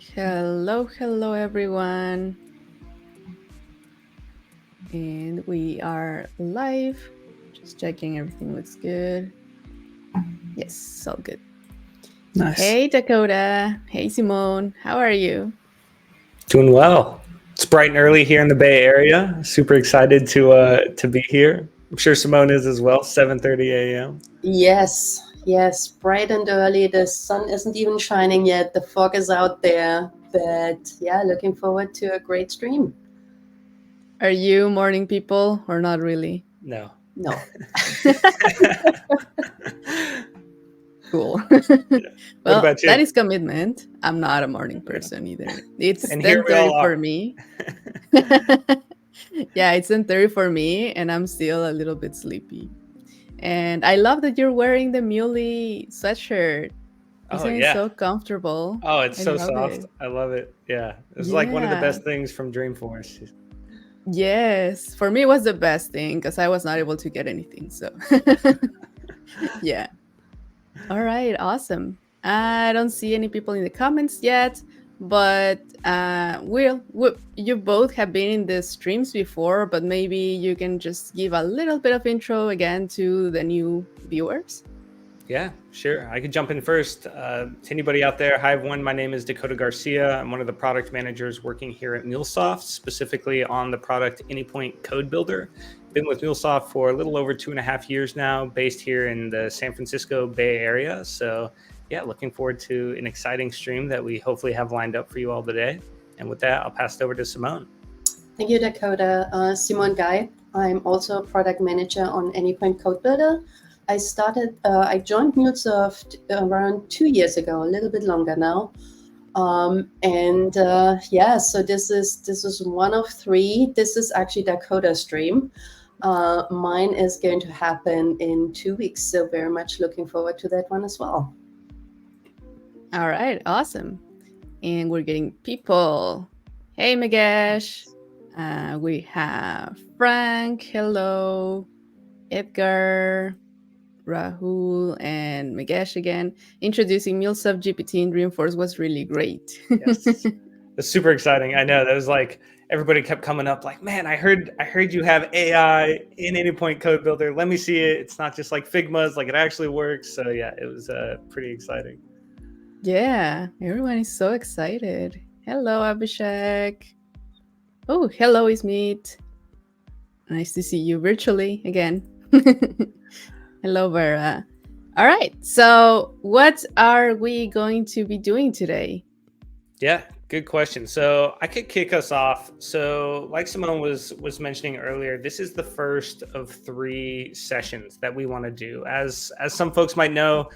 Hello, everyone. And we are live. Just checking everything looks good. Yes, all good. Nice. Hey, Dakota. Hey, Simone. How are you? Doing well. It's bright and early here in the Bay Area. Super excited to be here. I'm sure Simone is as well. 7:30 a.m. Yes, bright and early. The sun isn't even shining yet. The fog is out there. But yeah, looking forward to a great stream. Are you morning people or not really? No. No. Cool. What Well, about that you? is commitment. I'm not a morning person either. It's And here we 10:30 all for are. me. Yeah, it's 10:30 for me, and I'm still a little bit sleepy. And I love that you're wearing the Muley sweatshirt. Oh Isn't it yeah. so comfortable? Oh, it's I so love soft. it. I love it. Yeah, it's like one of the Yeah. best things from Dreamforce. Yes. For me, it was the best thing because I was not able to get anything. So, yeah. All right. Awesome. I don't see any people in the comments yet, but you both have been in the streams before, but maybe you can just give a little bit of intro again to the new viewers. Yeah, sure. I could jump in first. To anybody out there, hi everyone. My name is Dakota Garcia. I'm one of the product managers working here at MuleSoft, specifically on the product Anypoint Code Builder. Been with MuleSoft for a little over 2.5 years now, based here in the San Francisco Bay Area. So, yeah, looking forward to an exciting stream that we hopefully have lined up for you all today. And with that, I'll pass it over to Simone. Thank you, Dakota. Simone Guy. I'm also a product manager on Anypoint Code Builder. I joined MuleSoft around 2 years ago, a little bit longer now. So this is one of three. This is actually Dakota stream. Mine is going to happen in 2 weeks, so very much looking forward to that one as well. All right. Awesome. And we're getting people. Hey, Magesh. We have Frank. Hello. Edgar. Rahul and Magesh again. Introducing MuleSoft GPT in Dreamforce was really great. Yes. It's super exciting. I know that was like everybody kept coming up like, man, I heard you have AI in Anypoint Code Builder. Let me see it. It's not just like Figma's, like it actually works. So yeah, it was pretty exciting. Yeah, everyone is so excited. Hello, Abhishek. Oh, hello, Ismeet. Nice to see you virtually again. Hello, Vera. All right, so what are we going to be doing today? Yeah, good question. So I could kick us off. So like Simone was mentioning earlier, this is the first of 3 sessions that we want to do. As some folks might know,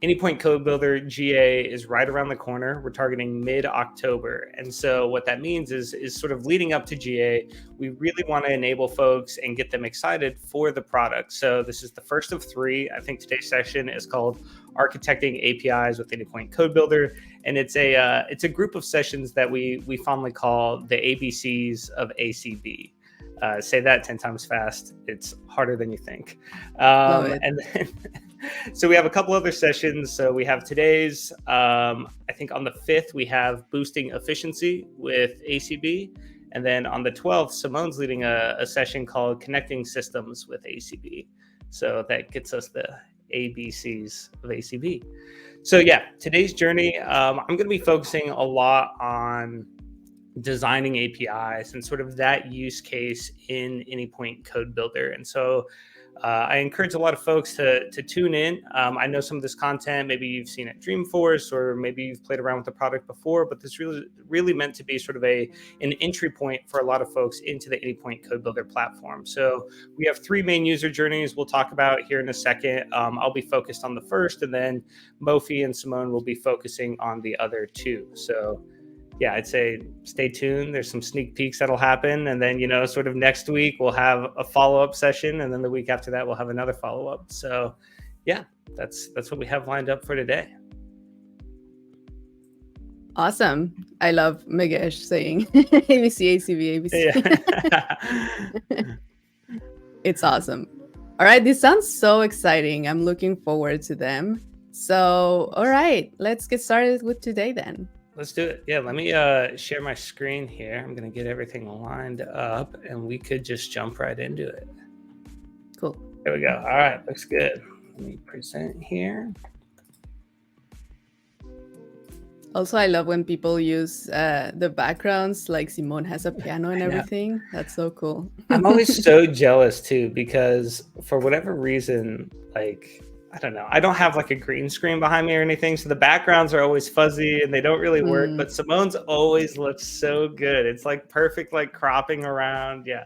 Anypoint Code Builder GA is right around the corner. We're targeting mid-October. And so what that means is sort of leading up to GA, we really want to enable folks and get them excited for the product. So this is the first of 3. I think today's session is called Architecting APIs with Anypoint Code Builder. And it's a group of sessions that we fondly call the ABCs of ACB. Say that 10 times fast. It's harder than you think. Love it. And then so we have a couple other sessions. So we have today's, I think on the 5th, we have boosting efficiency with ACB. And then on the 12th, Simone's leading a session called connecting systems with ACB. So that gets us the ABCs of ACB. So yeah, today's journey, I'm going to be focusing a lot on designing APIs and sort of that use case in Anypoint Code Builder. And so I encourage a lot of folks to tune in. I know some of this content, maybe you've seen at Dreamforce or maybe you've played around with the product before, but this really meant to be sort of an entry point for a lot of folks into the Anypoint Code Builder platform. So we have 3 main user journeys we'll talk about here in a second. I'll be focused on the first, and then Mofi and Simone will be focusing on the other 2. So yeah, I'd say stay tuned. There's some sneak peeks that'll happen. And then, sort of next week, we'll have a follow-up session. And then the week after that, we'll have another follow-up. So yeah, that's what we have lined up for today. Awesome. I love Magesh saying ABC, ACB, ABC. Yeah. It's awesome. All right, this sounds so exciting. I'm looking forward to them. So, all right, let's get started with today then. Let's do it. Yeah, let me share my screen here. I'm going to get everything lined up and we could just jump right into it. Cool. There we go. All right, looks good. Let me present here. Also, I love when people use the backgrounds, like Simone has a piano and everything. That's so cool. I'm always so jealous too, because for whatever reason, like, I don't know, I don't have like a green screen behind me or anything. So the backgrounds are always fuzzy and they don't really work, but Simone's always looks so good. It's like perfect, like cropping around. Yeah.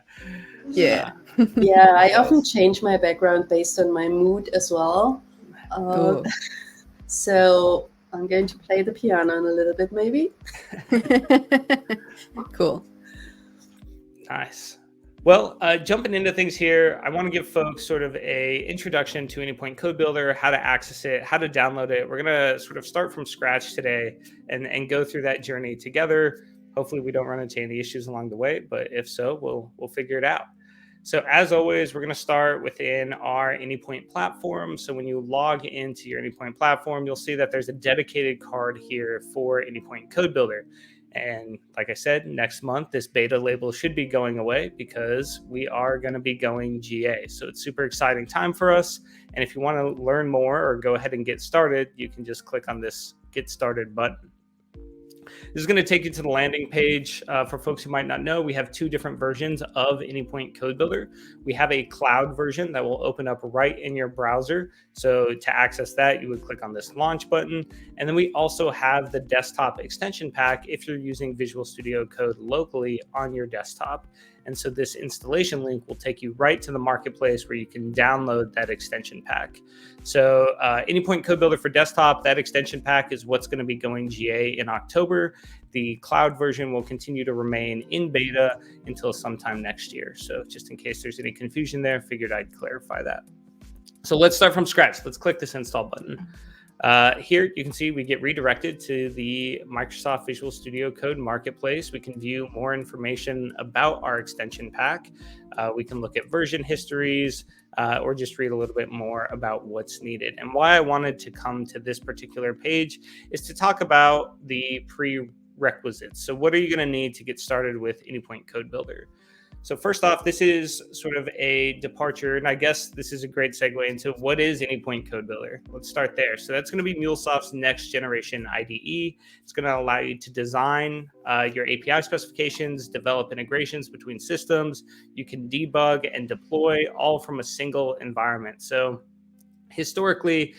Yeah. Yeah, I often change my background based on my mood as well. So I'm going to play the piano in a little bit, maybe. Cool. Nice. Well, jumping into things here, I want to give folks sort of a introduction to Anypoint Code Builder, how to access it, how to download it. We're going to sort of start from scratch today and go through that journey together. Hopefully we don't run into any issues along the way, but if so, we'll figure it out. So as always, we're going to start within our Anypoint platform. So when you log into your Anypoint platform, you'll see that there's a dedicated card here for Anypoint Code Builder. And like I said, next month, this beta label should be going away because we are going to be going GA. So it's super exciting time for us. And if you want to learn more or go ahead and get started, you can just click on this Get Started button. This is going to take you to the landing page. For folks who might not know, we have two different versions of Anypoint Code Builder. We have a cloud version that will open up right in your browser. So to access that, you would click on this launch button. And then we also have the desktop extension pack if you're using Visual Studio Code locally on your desktop. And so this installation link will take you right to the marketplace where you can download that extension pack. So Anypoint Code Builder for desktop, that extension pack is what's going to be going GA in October. The cloud version will continue to remain in beta until sometime next year. So just in case there's any confusion there, figured I'd clarify that. So let's start from scratch. Let's click this install button. Here you can see we get redirected to the Microsoft Visual Studio Code Marketplace. We can view more information about our extension pack. We can look at version histories or just read a little bit more about what's needed. And why I wanted to come to this particular page is to talk about the prerequisites. So what are you going to need to get started with Anypoint Code Builder? So first off, this is sort of a departure, and I guess this is a great segue into what is Anypoint Code Builder. Let's start there. So that's going to be MuleSoft's next generation IDE. It's going to allow you to design your API specifications, develop integrations between systems. You can debug and deploy all from a single environment. So historically,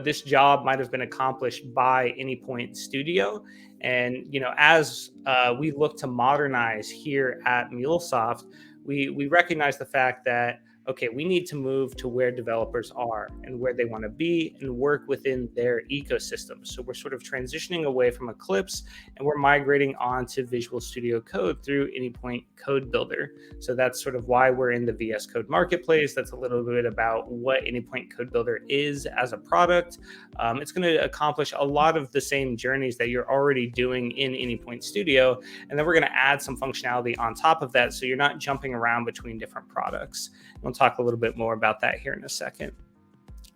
this job might have been accomplished by Anypoint Studio. And, as we look to modernize here at MuleSoft, we recognize the fact that, okay, we need to move to where developers are and where they want to be and work within their ecosystem. So we're sort of transitioning away from Eclipse and we're migrating on to Visual Studio Code through Anypoint Code Builder. So that's sort of why we're in the VS Code Marketplace. That's a little bit about what Anypoint Code Builder is as a product. It's going to accomplish a lot of the same journeys that you're already doing in Anypoint Studio. And then we're going to add some functionality on top of that so you're not jumping around between different products. We'll talk a little bit more about that here in a second.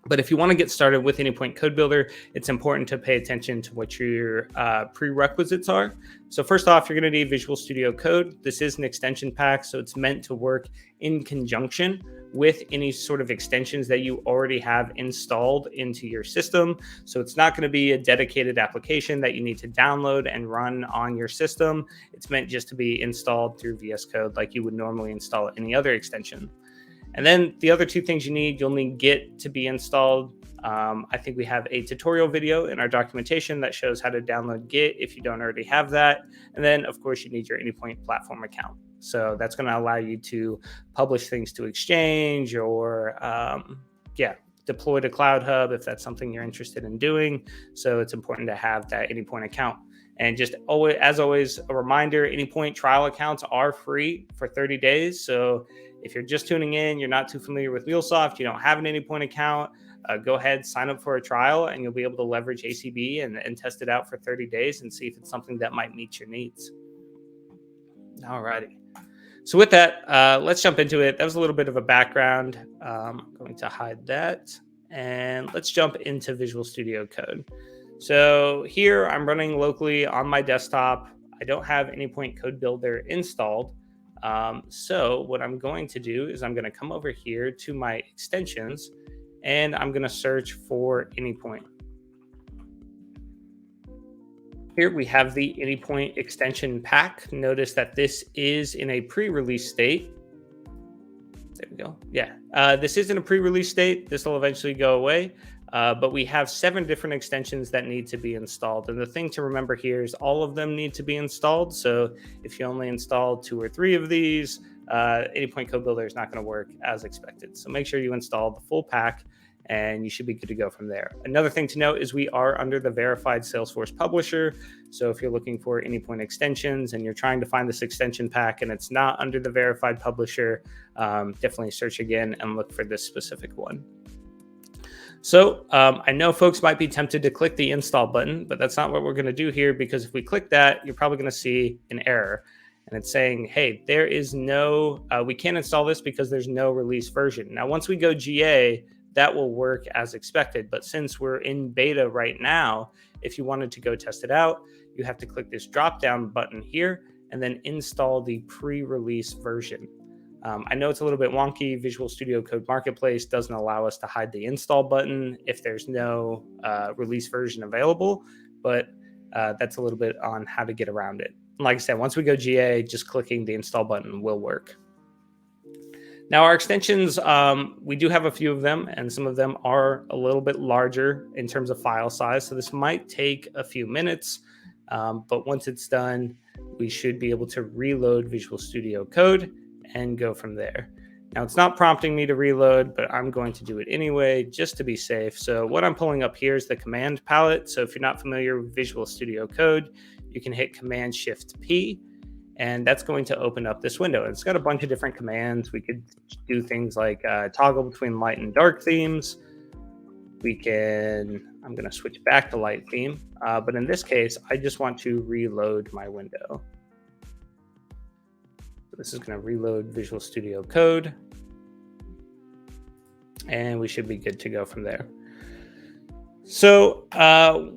But if you want to get started with Anypoint Code Builder, it's important to pay attention to what your prerequisites are. So first off, you're going to need Visual Studio Code. This is an extension pack, so it's meant to work in conjunction with any sort of extensions that you already have installed into your system. So it's not going to be a dedicated application that you need to download and run on your system. It's meant just to be installed through VS Code like you would normally install any other extension. And then the other two things you'll need Git to be installed. I think we have a tutorial video in our documentation that shows how to download Git if you don't already have that. And then, of course, you need your Anypoint platform account. So that's going to allow you to publish things to Exchange or, deploy to Cloud Hub if that's something you're interested in doing. So it's important to have that Anypoint account. And just always, as always, a reminder, Anypoint trial accounts are free for 30 days. So if you're just tuning in, you're not too familiar with MuleSoft, you don't have an Anypoint account, go ahead, sign up for a trial, and you'll be able to leverage ACB and test it out for 30 days and see if it's something that might meet your needs. All righty. So with that, let's jump into it. That was a little bit of a background. I'm going to hide that. And let's jump into Visual Studio Code. So here I'm running locally on my desktop. I don't have Anypoint Code Builder installed. So what I'm going to do is I'm going to come over here to my extensions and I'm going to search for Anypoint. Here we have the Anypoint extension pack. Notice that this is in a pre-release state. There we go. Yeah, this is in a pre-release state. This will eventually go away. But we have 7 different extensions that need to be installed. And the thing to remember here is all of them need to be installed. So if you only install 2 or 3 of these, Anypoint Code Builder is not going to work as expected. So make sure you install the full pack and you should be good to go from there. Another thing to note is we are under the verified Salesforce publisher. So if you're looking for Anypoint extensions and you're trying to find this extension pack and it's not under the verified publisher, definitely search again and look for this specific one. So I know folks might be tempted to click the install button, but that's not what we're going to do here, because if we click that, you're probably going to see an error. And it's saying, hey, there is no, we can't install this because there's no release version. Now, once we go GA, that will work as expected. But since we're in beta right now, if you wanted to go test it out, you have to click this drop-down button here and then install the pre-release version. I know it's a little bit wonky. Visual Studio Code Marketplace doesn't allow us to hide the install button if there's no release version available, but that's a little bit on how to get around it. Like I said, once we go GA, just clicking the install button will work. Now, our extensions, we do have a few of them, and some of them are a little bit larger in terms of file size. So this might take a few minutes, but once it's done, we should be able to reload Visual Studio Code and go from there. Now, it's not prompting me to reload, but I'm going to do it anyway, just to be safe. So what I'm pulling up here is the command palette. So if you're not familiar with Visual Studio Code, you can hit Command-Shift-P, and that's going to open up this window. It's got a bunch of different commands. We could do things like toggle between light and dark themes. We can, I'm going to switch back to light theme, but in this case, I just want to reload my window. This is going to reload Visual Studio Code, and we should be good to go from there. So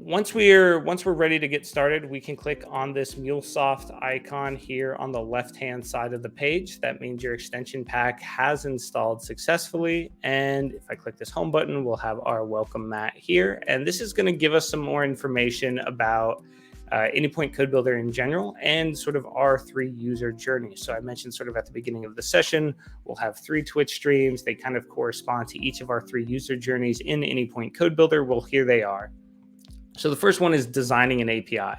once we're ready to get started, we can click on this MuleSoft icon here on the left-hand side of the page. That means your extension pack has installed successfully. And if I click this home button, we'll have our welcome mat here. And this is going to give us some more information about Anypoint Code Builder in general and sort of our 3 user journeys. So I mentioned sort of at the beginning of the session, we'll have 3 Twitch streams. They kind of correspond to each of our 3 user journeys in Anypoint Code Builder. Well, here they are. So the first one is designing an API.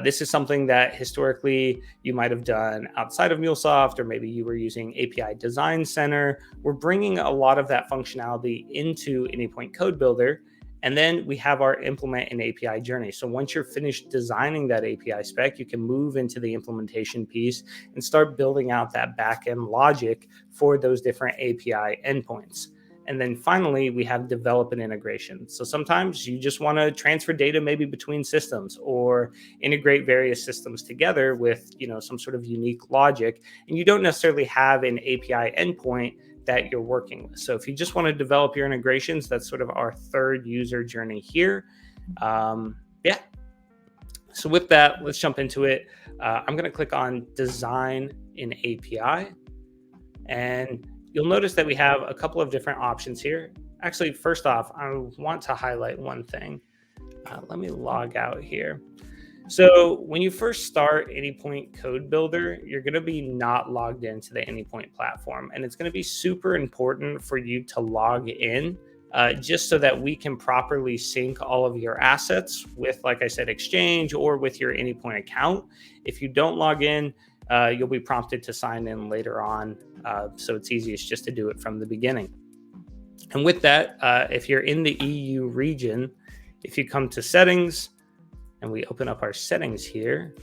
This is something that historically you might have done outside of MuleSoft, or maybe you were using API Design Center. We're bringing a lot of that functionality into Anypoint Code Builder. And then we have our implement an API journey. So once you're finished designing that API spec, you can move into the implementation piece and start building out that backend logic for those different API endpoints. And then finally, we have develop an integration. So sometimes you just want to transfer data maybe between systems or integrate various systems together with, some sort of unique logic. And you don't necessarily have an API endpoint that you're working with. So if you just want to develop your integrations, that's sort of our 3rd user journey here. Yeah. So with that, let's jump into it. I'm going to click on Design in API. And you'll notice that we have a couple of different options here. Actually, first off, I want to highlight one thing. Let me log out here. So when you first start Anypoint Code Builder, you're going to be not logged into the Anypoint platform. And it's going to be super important for you to log in just so that we can properly sync all of your assets with, like I said, Exchange or with your Anypoint account. If you don't log in, you'll be prompted to sign in later on. So it's easiest just to do it from the beginning. And with that, if you're in the EU region, if you come to Settings, and we open up our settings here,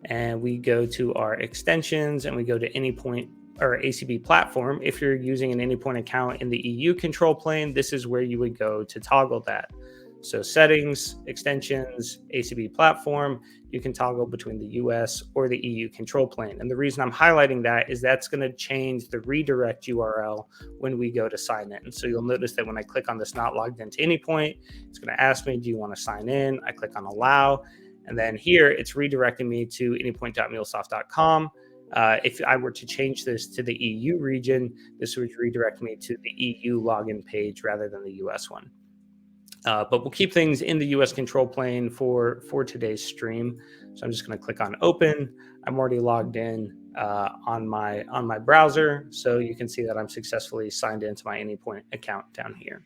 and we go to our extensions, and we go to Anypoint or ACB platform. If you're using an Anypoint account in the EU control plane, this is where you would go to toggle that. So settings, extensions, ACB platform, you can toggle between the US or the EU control plane. And the reason I'm highlighting that is that's going to change the redirect URL when we go to sign in. So you'll notice that when I click on this not logged into Anypoint, it's going to ask me, do you want to sign in? I click on allow. And then here it's redirecting me to anypoint.mulesoft.com. If I were to change this to the EU region, this would redirect me to the EU login page rather than the US one. But we'll keep things in the US control plane for today's stream. So I'm just going to click on open. I'm already logged in on my browser. So you can see that I'm successfully signed into my Anypoint account down here.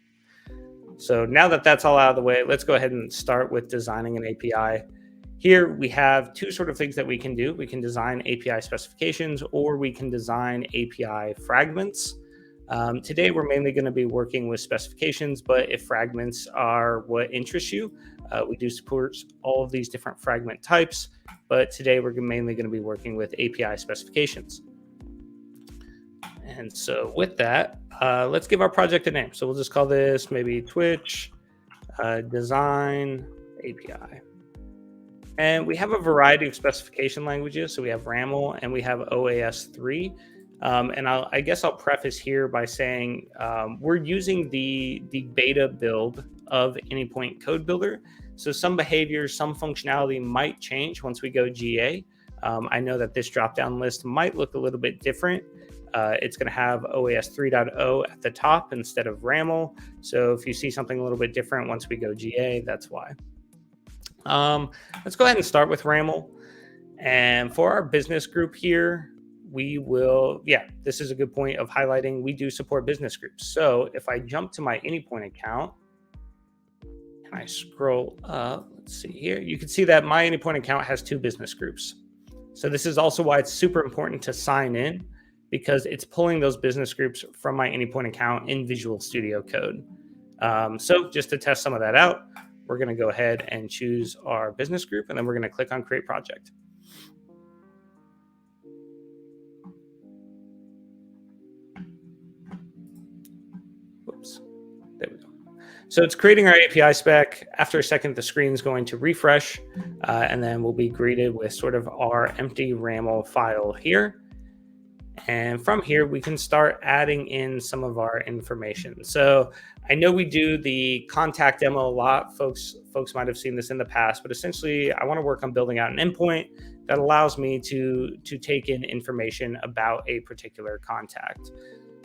So now that that's all out of the way, let's go ahead and start with designing an API. Here we have two sort of things that we can do. We can design API specifications, or we can design API fragments. Today, we're mainly going to be working with specifications, but if fragments are what interests you, we do support all of these different fragment types, but today we're mainly going to be working with API specifications. And so with that, let's give our project a name. So we'll just call this maybe Twitch Design API. And we have a variety of specification languages. So we have RAML and we have OAS3. And I guess I'll preface here by saying we're using the beta build of Anypoint Code Builder. So some behaviors, some functionality might change once we go GA. I know that this drop-down list might look a little bit different. It's going to have OAS 3.0 at the top instead of RAML. So if you see something a little bit different once we go GA, that's why. Let's go ahead and start with RAML. And for our business group here, we will, this is a good point of highlighting. We do support business groups. So if I jump to my Anypoint account and I scroll up, let's see here, you can see that my Anypoint account has two business groups. So this is also why it's super important to sign in, because it's pulling those business groups from my Anypoint account in Visual Studio Code. So just to test some of that out, we're going to go ahead and choose our business group, and then we're going to click on Create Project. Whoops. There we go. So it's creating our API spec. After a second, the screen is going to refresh, and then we'll be greeted with sort of our empty RAML file here. And from here, we can start adding in some of our information. So I know we do the contact demo a lot. Folks might have seen this in the past, but essentially I want to work on building out an endpoint that allows me to take in information about a particular contact.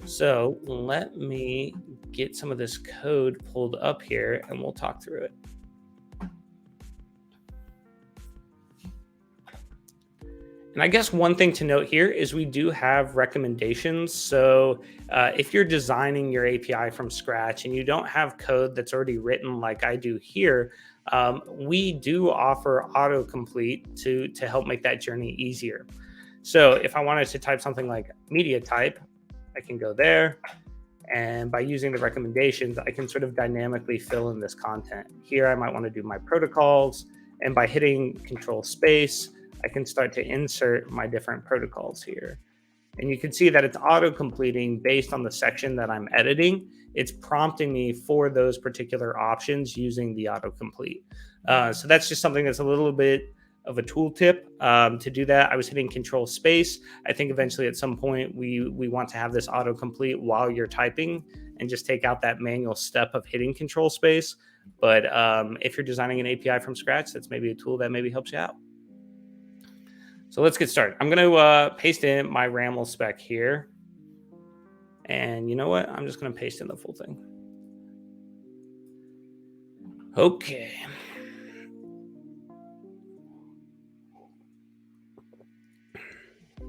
So let me get some of this code pulled up here and we'll talk through it. And I guess one thing to note here is we do have recommendations. So if you're designing your API from scratch and you don't have code that's already written like I do here, we do offer autocomplete to help make that journey easier. So if I wanted to type something like media type, I can go there. And by using the recommendations, I can sort of dynamically fill in this content. Here, I might want to do my protocols. And by hitting Control Space, I can start to insert my different protocols here. And you can see that it's auto-completing based on the section that I'm editing. It's prompting me for those particular options using the autocomplete. So that's just something that's a little bit of a tooltip to do that. I was hitting Control Space. I think eventually at some point we want to have this autocomplete while you're typing and just take out that manual step of hitting Control Space. But if you're designing an API from scratch, that's maybe a tool that maybe helps you out. So let's get started. I'm going to paste in my RAML spec here. And you know what? I'm just going to paste in the full thing. Okay.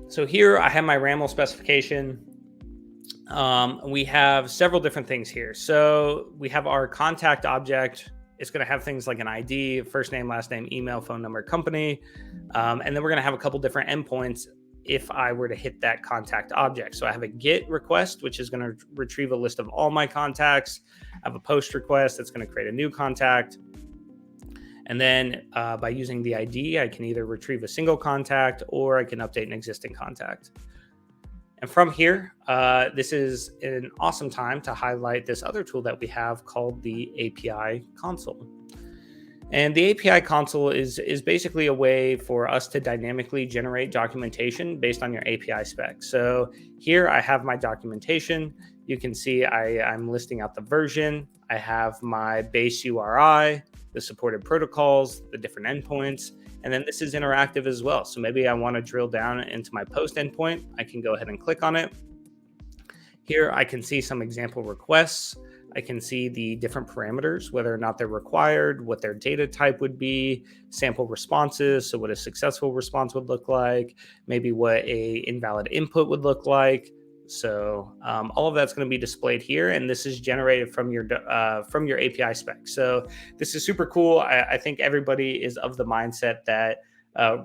So here I have my RAML specification. We have several different things here. So we have our contact object. It's going to have things like an ID, first name, last name, email, phone number, company. And then we're going to have a couple different endpoints if I were to hit that contact object. So I have a GET request, which is going to retrieve a list of all my contacts. I have a POST request that's going to create a new contact. And then by using the ID, I can either retrieve a single contact or I can update an existing contact. And from here, this is an awesome time to highlight this other tool that we have called the API console. And the API console is basically a way for us to dynamically generate documentation based on your API spec. So here I have my documentation. You can see I'm listing out the version. I have my base URI, the supported protocols, the different endpoints, and then this is interactive as well. So maybe I want to drill down into my post endpoint. I can go ahead and click on it. Here I can see some example requests. I can see the different parameters, whether or not they're required, what their data type would be, sample responses, so what a successful response would look like, maybe what a invalid input would look like. So all of that's going to be displayed here, and this is generated from your API spec. So this is super cool. I think everybody is of the mindset that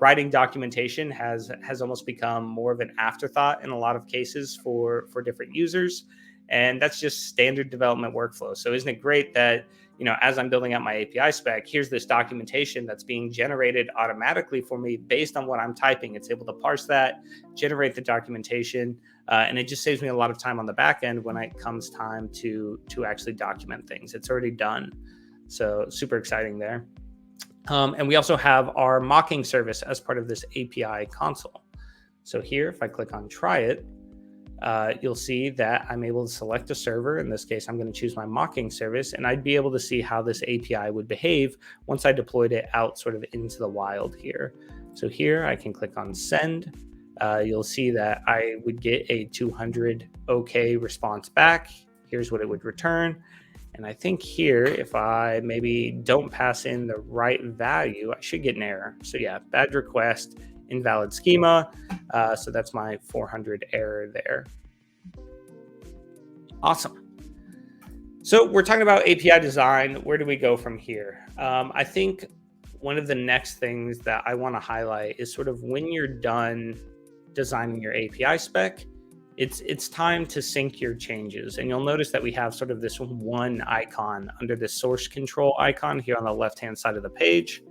writing documentation has almost become more of an afterthought in a lot of cases for different users. And that's just standard development workflow. So isn't it great that, as I'm building out my API spec, here's this documentation that's being generated automatically for me based on what I'm typing. It's able to parse that, generate the documentation, and it just saves me a lot of time on the back end when it comes time to actually document things. It's already done. So super exciting there. And we also have our mocking service as part of this API console. So here, if I click on try it, you'll see that I'm able to select a server. In this case, I'm going to choose my mocking service, and I'd be able to see how this API would behave once I deployed it out sort of into the wild here. So here I can click on send. You'll see that I would get a 200 OK response back. Here's what it would return. And I think here, if I maybe don't pass in the right value, I should get an error. So yeah, bad request, invalid schema. So that's my 400 error there. Awesome. So we're talking about API design. Where do we go from here? I think one of the next things that I want to highlight is sort of when you're done designing your API spec, it's time to sync your changes. And you'll notice that we have sort of this one icon under the source control icon here on the left-hand side of the page.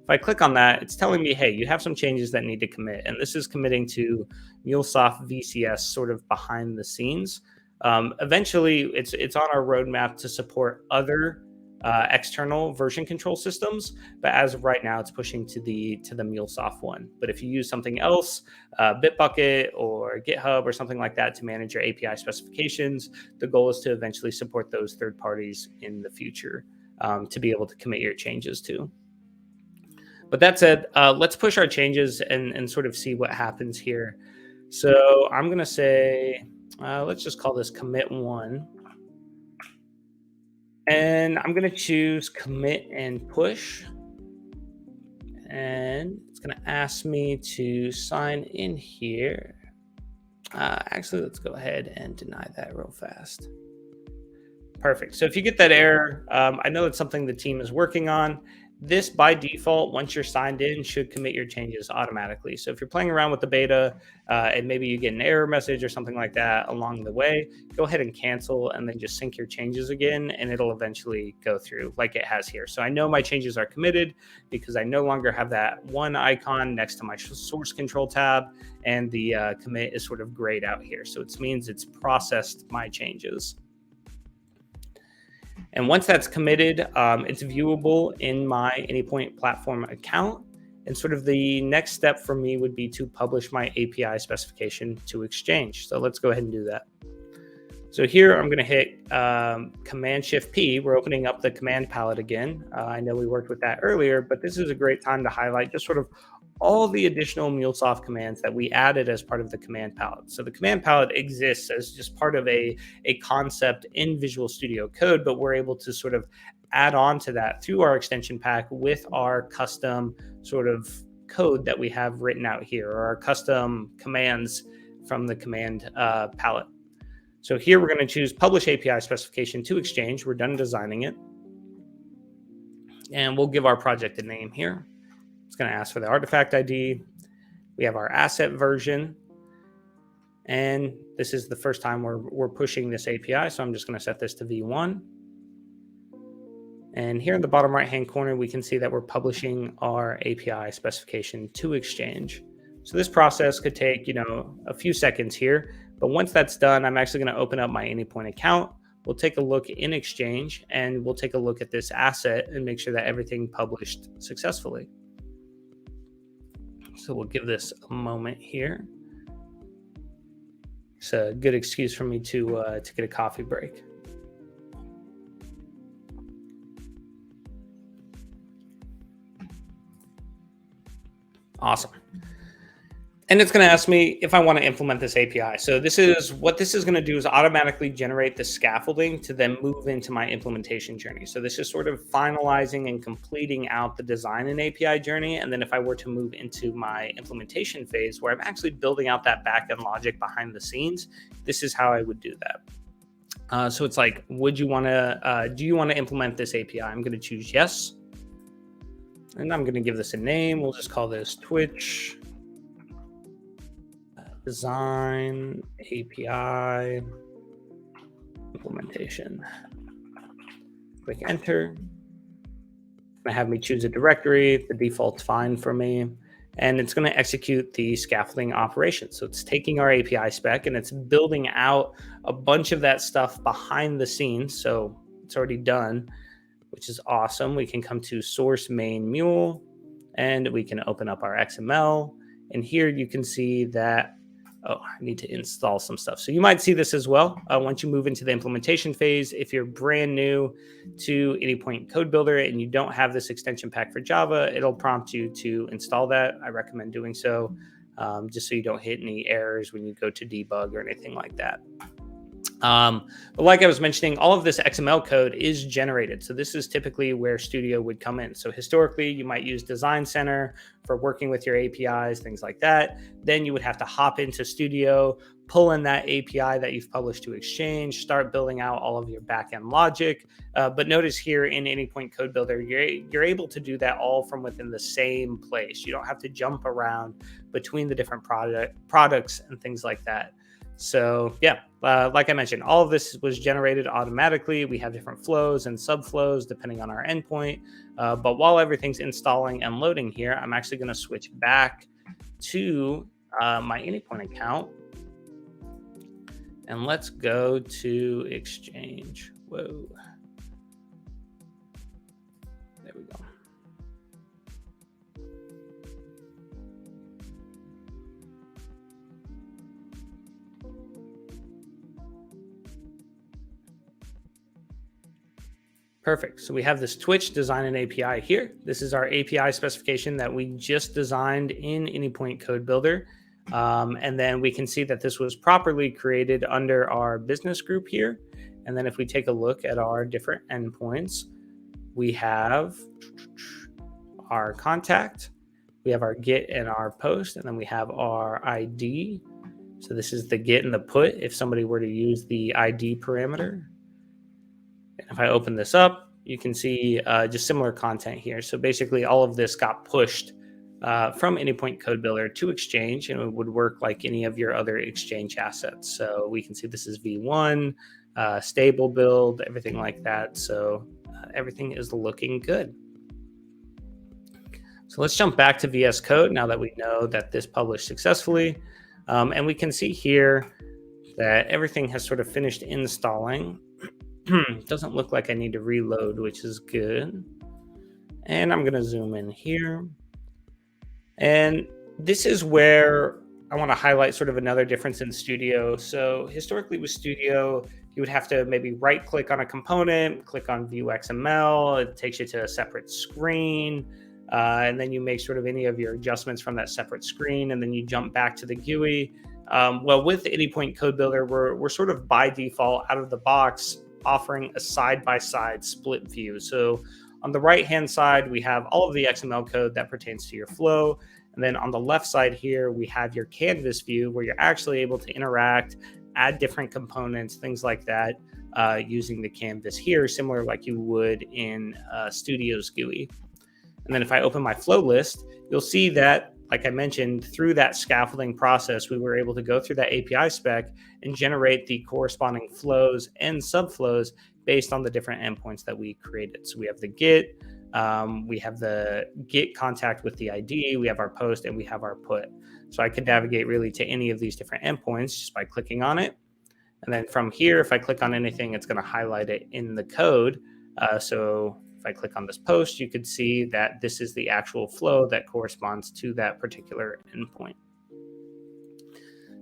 If I click on that, it's telling me, hey, you have some changes that need to commit. And this is committing to MuleSoft VCS sort of behind the scenes. Eventually, it's on our roadmap to support other external version control systems, but as of right now, it's pushing to the MuleSoft one. But if you use something else, Bitbucket or GitHub or something like that to manage your API specifications, the goal is to eventually support those third parties in the future to be able to commit your changes to. But that said, let's push our changes and sort of see what happens here. So I'm going to say, let's just call this commit 1. And I'm going to choose commit and push. And it's going to ask me to sign in here. Actually, let's go ahead and deny that real fast. Perfect. So if you get that error, I know it's something the team is working on. This, by default, once you're signed in, should commit your changes automatically. So if you're playing around with the beta and maybe you get an error message or something like that along the way, go ahead and cancel and then just sync your changes again, and it'll eventually go through like it has here. So I know my changes are committed because I no longer have that one icon next to my source control tab, and the commit is sort of grayed out here. So it means it's processed my changes. And once that's committed, it's viewable in my Anypoint platform account. And sort of the next step for me would be to publish my API specification to Exchange. So let's go ahead and do that. So here I'm going to hit Command-Shift-P. We're opening up the command palette again. I know we worked with that earlier, but this is a great time to highlight just sort of all the additional MuleSoft commands that we added as part of the command palette. So the command palette exists as just part of a concept in Visual Studio Code, but we're able to sort of add on to that through our extension pack with our custom sort of code that we have written out here, or our custom commands from the command palette. So here we're going to choose Publish API Specification to Exchange. We're done designing it. And we'll give our project a name here. It's going to ask for the artifact ID. We have our asset version. And this is the first time we're pushing this API. So I'm just going to set this to V1. And here in the bottom right-hand corner, we can see that we're publishing our API specification to Exchange. So this process could take, a few seconds here, But once that's done, I'm actually going to open up my Anypoint account. We'll take a look in Exchange, and we'll take a look at this asset and make sure that everything published successfully. So we'll give this a moment here. It's a good excuse for me to get a coffee break. Awesome. And it's going to ask me if I want to implement this API. So this is what this is going to do is automatically generate the scaffolding to then move into my implementation journey. So this is sort of finalizing and completing out the design and API journey. And then if I were to move into my implementation phase where I'm actually building out that backend logic behind the scenes, this is how I would do that. So it's like, do you want to implement this API? I'm going to choose yes. And I'm going to give this a name. We'll just call this Twitch Design API Implementation. Click enter. It's going to have me choose a directory. The default's fine for me. And it's going to execute the scaffolding operation. So it's taking our API spec and it's building out a bunch of that stuff behind the scenes. So it's already done, which is awesome. We can come to source main mule and we can open up our XML. And here you can see that, I need to install some stuff. So you might see this as well. Once you move into the implementation phase, if you're brand new to Anypoint Code Builder and you don't have this extension pack for Java, it'll prompt you to install that. I recommend doing so, just so you don't hit any errors when you go to debug or anything like that. But like I was mentioning, all of this XML code is generated. So this is typically where Studio would come in. So historically, you might use Design Center for working with your APIs, things like that. Then you would have to hop into Studio, pull in that API that you've published to Exchange, start building out all of your backend logic. But notice here in Anypoint Code Builder, you're able to do that all from within the same place. You don't have to jump around between the different products and things like that. So yeah, like I mentioned, all of this was generated automatically. We have different flows and subflows depending on our endpoint. But while everything's installing and loading here, I'm actually going to switch back to my Anypoint account. And let's go to Exchange. Whoa. There we go. Perfect. So we have this Twitch design and API here. This is our API specification that we just designed in Anypoint Code Builder. And then we can see that this was properly created under our business group here. And then if we take a look at our different endpoints, we have our contact, we have our get and our post, and then we have our ID. So this is the get and the put if somebody were to use the ID parameter. And if I open this up, you can see just similar content here. So basically all of this got pushed from Anypoint Code Builder to Exchange, and it would work like any of your other Exchange assets. So we can see this is V1, stable build, everything like that. So everything is looking good. So let's jump back to VS Code now that we know that this published successfully. And we can see here that everything has sort of finished installing. Doesn't look like I need to reload, which is good. And I'm going to zoom in here. And this is where I want to highlight sort of another difference in Studio. So historically with Studio, you would have to maybe right click on a component, click on View XML. It takes you to a separate screen. And then you make sort of any of your adjustments from that separate screen. And then you jump back to the GUI. Well, with Anypoint Code Builder, we're sort of by default out of the box offering a side-by-side split view. So on the right-hand side, we have all of the XML code that pertains to your flow. And then on the left side here, we have your canvas view where you're actually able to interact, add different components, things like that, using the canvas here, similar like you would in Studio's GUI. And then if I open my flow list, you'll see that, like I mentioned, through that scaffolding process, we were able to go through that API spec and generate the corresponding flows and subflows based on the different endpoints that we created. So we have the get, We have the get contact with the ID, we have our post, and we have our put. So I could navigate really to any of these different endpoints just by clicking on it. And then from here, if I click on anything, it's going to highlight it in the code. So if I click on this post, you could see that this is the actual flow that corresponds to that particular endpoint.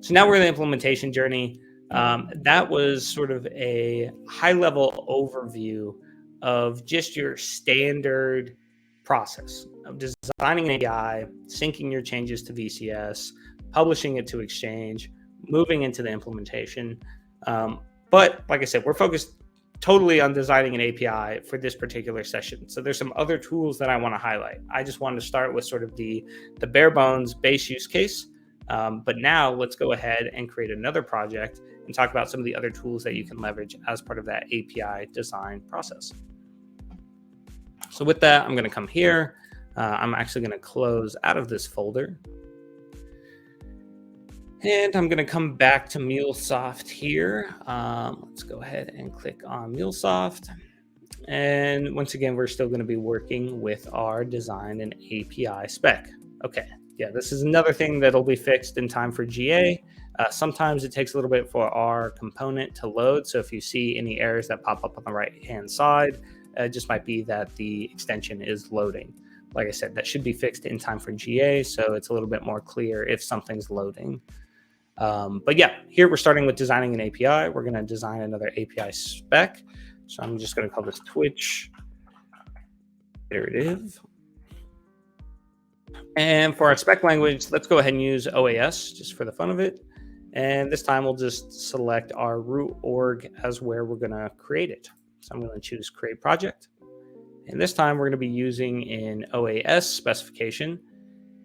So now we're in the implementation journey. That was sort of a high-level overview of just your standard process of designing an API, syncing your changes to VCS, publishing it to Exchange, moving into the implementation. But like I said, we're focused totally on designing an API for this particular session. So there's some other tools that I want to highlight. I just wanted to start with sort of the bare bones base use case. But now let's go ahead and create another project and talk about some of the other tools that you can leverage as part of that API design process. So with that, I'm going to come here. I'm actually going to close out of this folder. And I'm going to come back to MuleSoft here. Let's go ahead and click on MuleSoft. And once again, we're still going to be working with our design and API spec. Okay, yeah, this is another thing that'll be fixed in time for GA. Sometimes it takes a little bit for our component to load. So if you see any errors that pop up on the right-hand side, it just might be that the extension is loading. Like I said, that should be fixed in time for GA. So it's a little bit more clear if something's loading. But yeah, here we're starting with designing an API. We're going to design another API spec. So I'm just going to call this Twitch iterative. And for our spec language, let's go ahead and use OAS just for the fun of it. And this time we'll just select our root org as where we're going to create it. So I'm going to choose create project. And this time we're going to be using an OAS specification.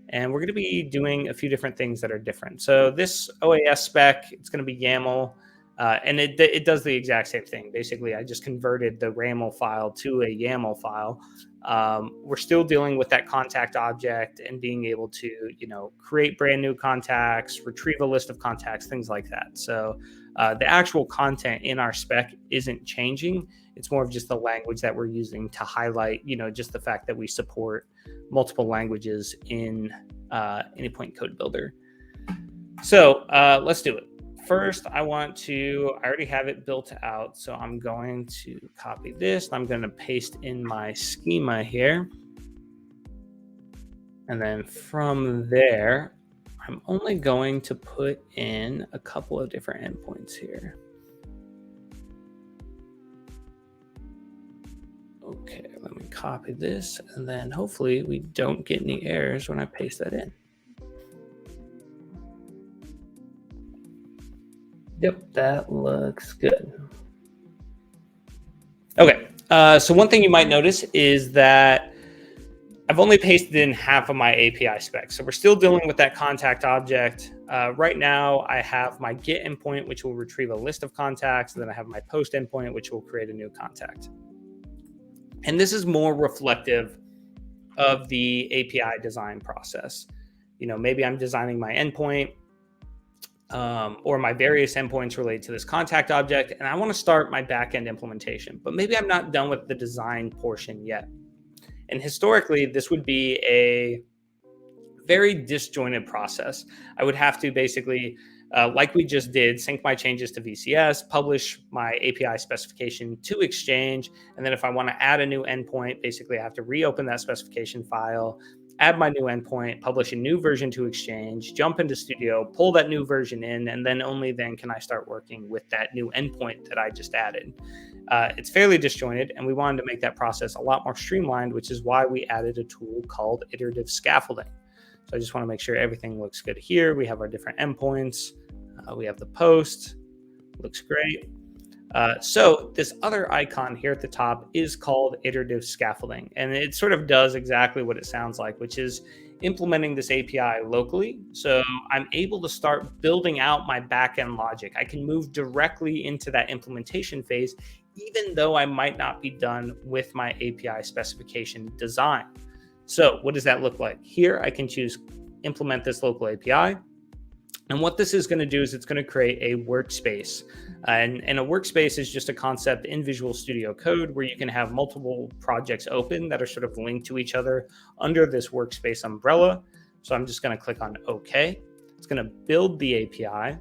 And we're going to be doing a few different things that are different. So this OAS spec, it's going to be YAML, and it does the exact same thing. Basically, I just converted the RAML file to a YAML file. We're still dealing with that contact object and being able to, create brand new contacts, retrieve a list of contacts, things like that. So the actual content in our spec isn't changing. It's more of just the language that we're using to highlight, just the fact that we support multiple languages in Anypoint Code Builder. So let's do it. First, I already have it built out. So I'm going to copy this. I'm going to paste in my schema here. And then from there, I'm only going to put in a couple of different endpoints here. Okay, let me copy this, and then hopefully we don't get any errors when I paste that in. Yep, that looks good. Okay, so one thing you might notice is that I've only pasted in half of my API spec. So we're still dealing with that contact object. Right now, I have my get endpoint, which will retrieve a list of contacts. And then I have my post endpoint, which will create a new contact. And this is more reflective of the API design process. Maybe I'm designing my endpoint or my various endpoints related to this contact object, and I want to start my backend implementation, but maybe I'm not done with the design portion yet. And historically, this would be a very disjointed process. I would have to basically, like we just did, sync my changes to VCS, publish my API specification to Exchange, and then if I want to add a new endpoint, basically I have to reopen that specification file, add my new endpoint, publish a new version to Exchange, jump into Studio, pull that new version in, and then only then can I start working with that new endpoint that I just added. It's fairly disjointed, and we wanted to make that process a lot more streamlined, which is why we added a tool called iterative scaffolding. So I just want to make sure everything looks good here. We have our different endpoints. We have the post. Looks great. So this other icon here at the top is called iterative scaffolding, and it sort of does exactly what it sounds like, which is implementing this API locally. So I'm able to start building out my backend logic. I can move directly into that implementation phase, even though I might not be done with my API specification design. So what does that look like? Here I can choose implement this local API. And what this is going to do is it's going to create a workspace. And a workspace is just a concept in Visual Studio Code where you can have multiple projects open that are sort of linked to each other under this workspace umbrella. So I'm just going to click on OK. It's going to build the API.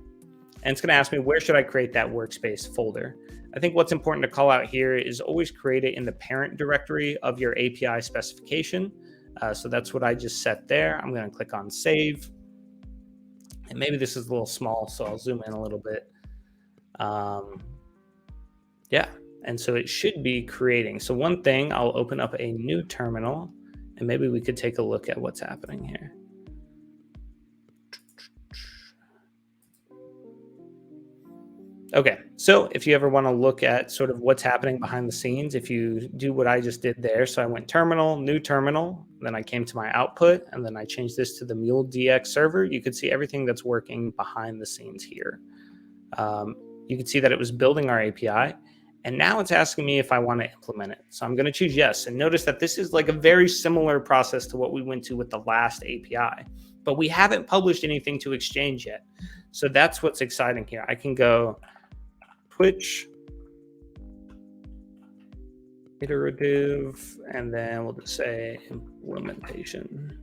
And it's going to ask me, where should I create that workspace folder? I think what's important to call out here is always create it in the parent directory of your API specification. So that's what I just set there. I'm going to click on Save. And maybe this is a little small, so I'll zoom in a little bit. Yeah, and so it should be creating. So one thing, I'll open up a new terminal, and maybe we could take a look at what's happening here. Okay, so if you ever want to look at sort of what's happening behind the scenes, if you do what I just did there, so I went terminal, new terminal, then I came to my output, and then I changed this to the MuleDX server, you could see everything that's working behind the scenes here. You can see that it was building our API, and now it's asking me if I want to implement it. So I'm going to choose yes, and notice that this is like a very similar process to what we went to with the last API, but we haven't published anything to Exchange yet. So that's what's exciting here. I can go Twitch, iterative, and then we'll just say implementation.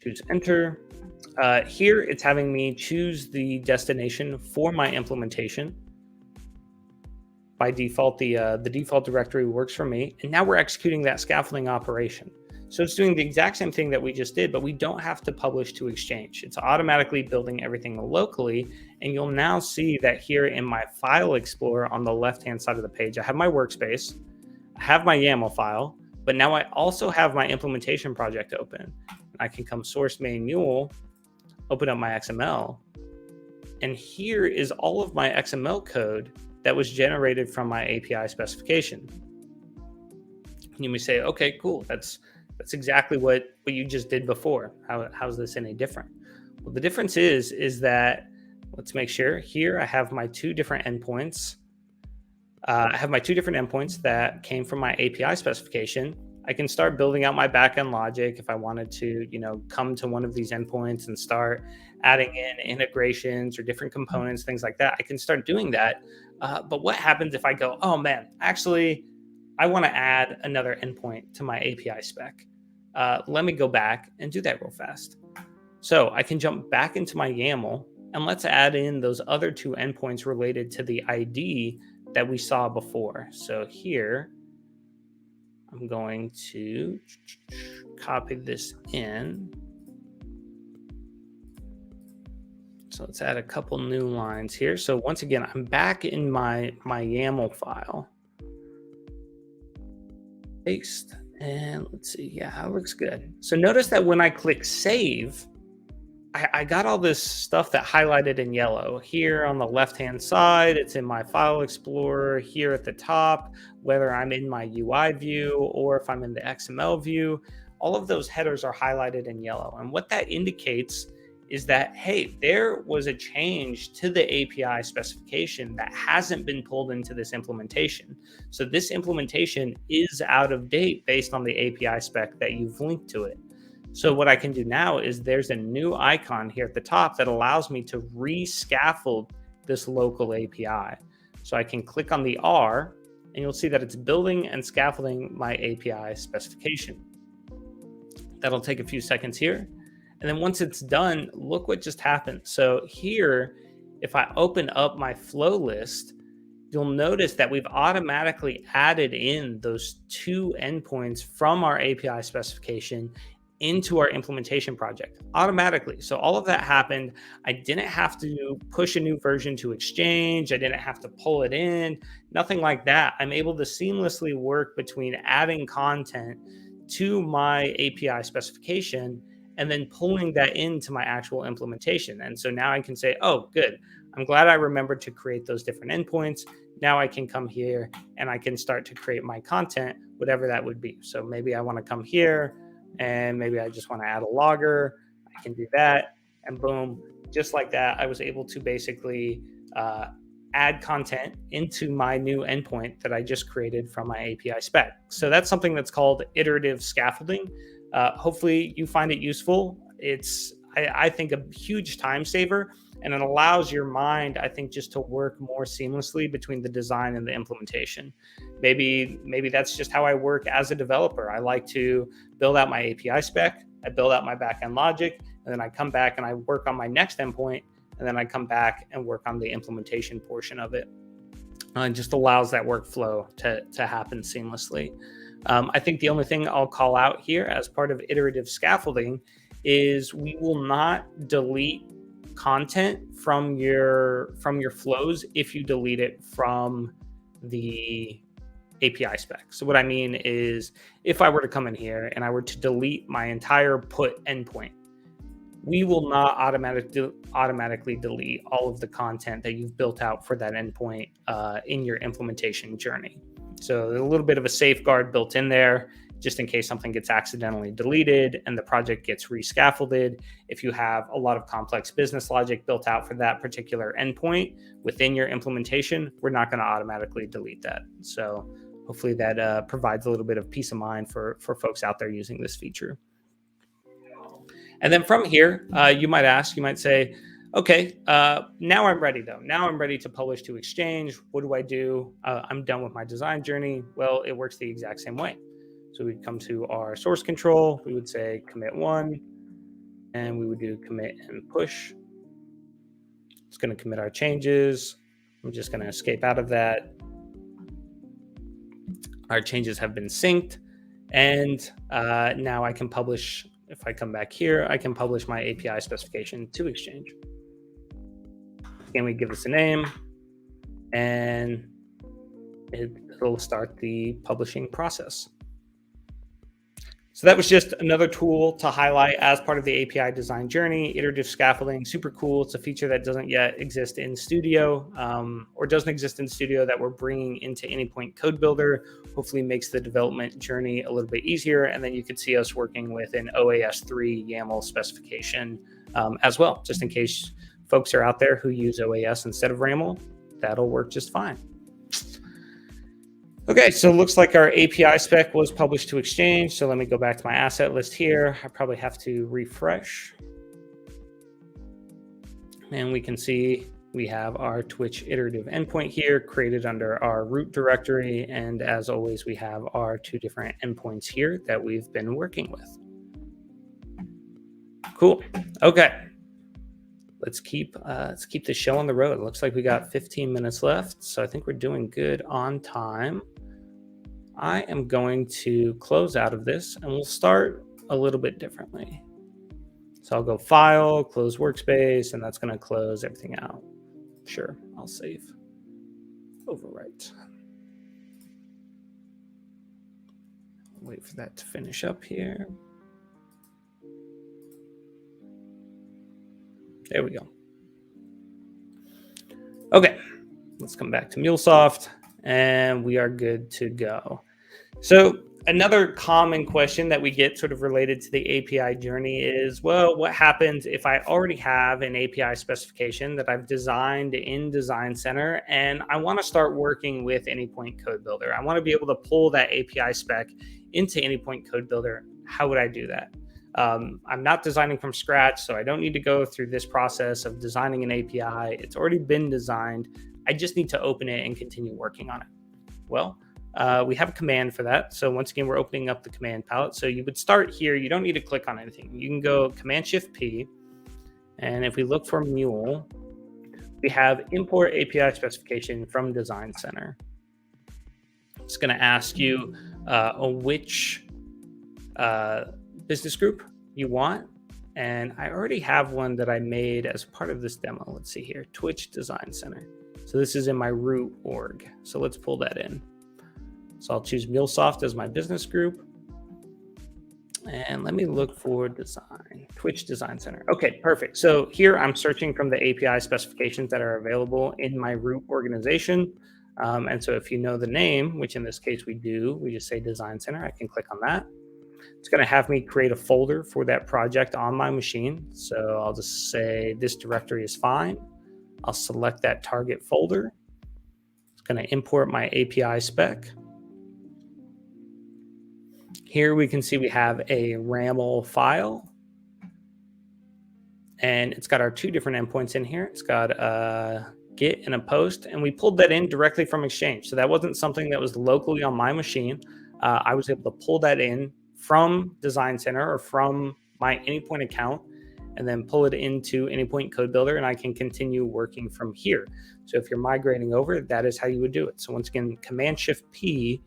Choose enter. Here it's having me choose the destination for my implementation. By default, the default directory works for me. And now we're executing that scaffolding operation. So it's doing the exact same thing that we just did, but we don't have to publish to Exchange. It's automatically building everything locally. And you'll now see that here in my file explorer on the left-hand side of the page, I have my workspace, I have my YAML file, but now I also have my implementation project open. I can come source main mule, open up my XML, and here is all of my XML code that was generated from my API specification. And you may say, okay, cool, that's exactly what you just did before. How's this any different? Well, the difference is that, let's make sure, here I have my two different endpoints. I have my two different endpoints that came from my API specification. I can start building out my backend logic if I wanted to, come to one of these endpoints and start adding in integrations or different components, things like that. I can start doing that. But what happens if I go, oh man, actually, I want to add another endpoint to my API spec. Let me go back and do that real fast. So I can jump back into my YAML and let's add in those other two endpoints related to the ID that we saw before. So here, I'm going to copy this in. So let's add a couple new lines here. So once again, I'm back in my YAML file. Paste, and let's see, yeah, it looks good. So notice that when I click save, I got all this stuff that highlighted in yellow. Here on the left-hand side, it's in my file explorer. Here at the top, whether I'm in my UI view or if I'm in the XML view, all of those headers are highlighted in yellow. And what that indicates is that, hey, there was a change to the API specification that hasn't been pulled into this implementation. So this implementation is out of date based on the API spec that you've linked to it. So what I can do now is there's a new icon here at the top that allows me to re-scaffold this local API. So I can click on the R and you'll see that it's building and scaffolding my API specification. That'll take a few seconds here. And then once it's done, look what just happened. So here, if I open up my flow list, you'll notice that we've automatically added in those two endpoints from our API specification into our implementation project automatically. So all of that happened. I didn't have to push a new version to Exchange. I didn't have to pull it in, nothing like that. I'm able to seamlessly work between adding content to my API specification and then pulling that into my actual implementation. And so now I can say, oh, good. I'm glad I remembered to create those different endpoints. Now I can come here and I can start to create my content, whatever that would be. So maybe I want to come here and maybe I just want to add a logger. I can do that. And boom, just like that, I was able to basically add content into my new endpoint that I just created from my API spec. So that's something that's called iterative scaffolding. Hopefully you find it useful. I think a huge time saver, and it allows your mind, I think, just to work more seamlessly between the design and the implementation. Maybe that's just how I work as a developer. I like to build out my API spec, I build out my backend logic, and then I come back and I work on my next endpoint, and then I come back and work on the implementation portion of it. It just allows that workflow to happen seamlessly. I think the only thing I'll call out here as part of iterative scaffolding is we will not delete content from your flows if you delete it from the API spec. So what I mean is, if I were to come in here and I were to delete my entire put endpoint, we will not automatically delete all of the content that you've built out for that endpoint in your implementation journey. So there's a little bit of a safeguard built in there, just in case something gets accidentally deleted and the project gets rescaffolded. If you have a lot of complex business logic built out for that particular endpoint within your implementation, we're not going to automatically delete that. So hopefully that provides a little bit of peace of mind for folks out there using this feature. And then from here, you might say, okay, now I'm ready though. Now I'm ready to publish to Exchange. What do I do? I'm done with my design journey. Well, it works the exact same way. So we'd come to our source control. We would say commit 1, and we would do commit and push. It's going to commit our changes. I'm just going to escape out of that. Our changes have been synced. And now I can publish. If I come back here, I can publish my API specification to Exchange. Again, we give this a name, and it'll start the publishing process. So that was just another tool to highlight as part of the API design journey. Iterative scaffolding, super cool. It's a feature that doesn't yet exist in Studio, or doesn't exist in Studio, that we're bringing into Anypoint Code Builder. Hopefully makes the development journey a little bit easier. And then you could see us working with an OAS3 YAML specification as well, just in case folks are out there who use OAS instead of RAML. That'll work just fine. Okay, so it looks like our API spec was published to Exchange. So let me go back to my asset list here. I probably have to refresh. And we can see we have our Twitch iterative endpoint here created under our root directory. And as always, we have our 2 different endpoints here that we've been working with. Cool. Okay. Let's keep the show on the road. It looks like we got 15 minutes left. So I think we're doing good on time. I am going to close out of this and we'll start a little bit differently. So I'll go File, Close Workspace, and that's going to close everything out. Sure, I'll save. Overwrite. Wait for that to finish up here. There we go. Okay, let's come back to MuleSoft, and we are good to go. So another common question that we get sort of related to the API journey is, well, what happens if I already have an API specification that I've designed in Design Center and I want to start working with Anypoint Code Builder? I want to be able to pull that API spec into Anypoint Code Builder. How would I do that? I'm not designing from scratch, so I don't need to go through this process of designing an API. It's already been designed. I just need to open it and continue working on it. Well, we have a command for that. So once again, we're opening up the command palette. So you would start here. You don't need to click on anything. You can go Command-Shift-P. And if we look for Mule, we have import API specification from Design Center. It's going to ask you which business group you want. And I already have one that I made as part of this demo. Let's see here, Twitch Design Center. So this is in my root org. So let's pull that in. So I'll choose MuleSoft as my business group. And let me look for design, Twitch Design Center. Okay, perfect. So here I'm searching from the API specifications that are available in my root organization. And so if you know the name, which in this case we do, we just say Design Center, I can click on that. It's going to have me create a folder for that project on my machine. So I'll just say this directory is fine. I'll select that target folder. It's going to import my API spec. Here we can see we have a RAML file. and it's got our two different endpoints in here. It's got a get and a post, and we pulled that in directly from Exchange. So that wasn't something that was locally on my machine. I was able to pull that in from Design Center or from my Anypoint account, and then pull it into Anypoint Code Builder, and I can continue working from here. So if you're migrating over, that is how you would do it. So once again, Command-Shift-P,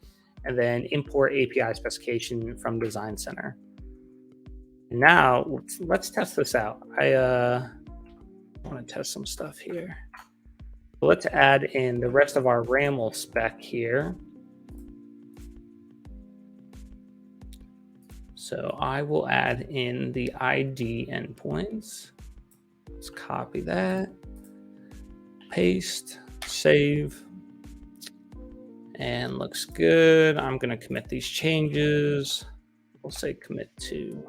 and then import API specification from Design Center. Now let's test this out. I want to test some stuff here. Let's add in the rest of our RAML spec here. So I will add in the ID endpoints. Let's copy that, paste, save, and looks good. I'm going to commit these changes. We'll say commit to.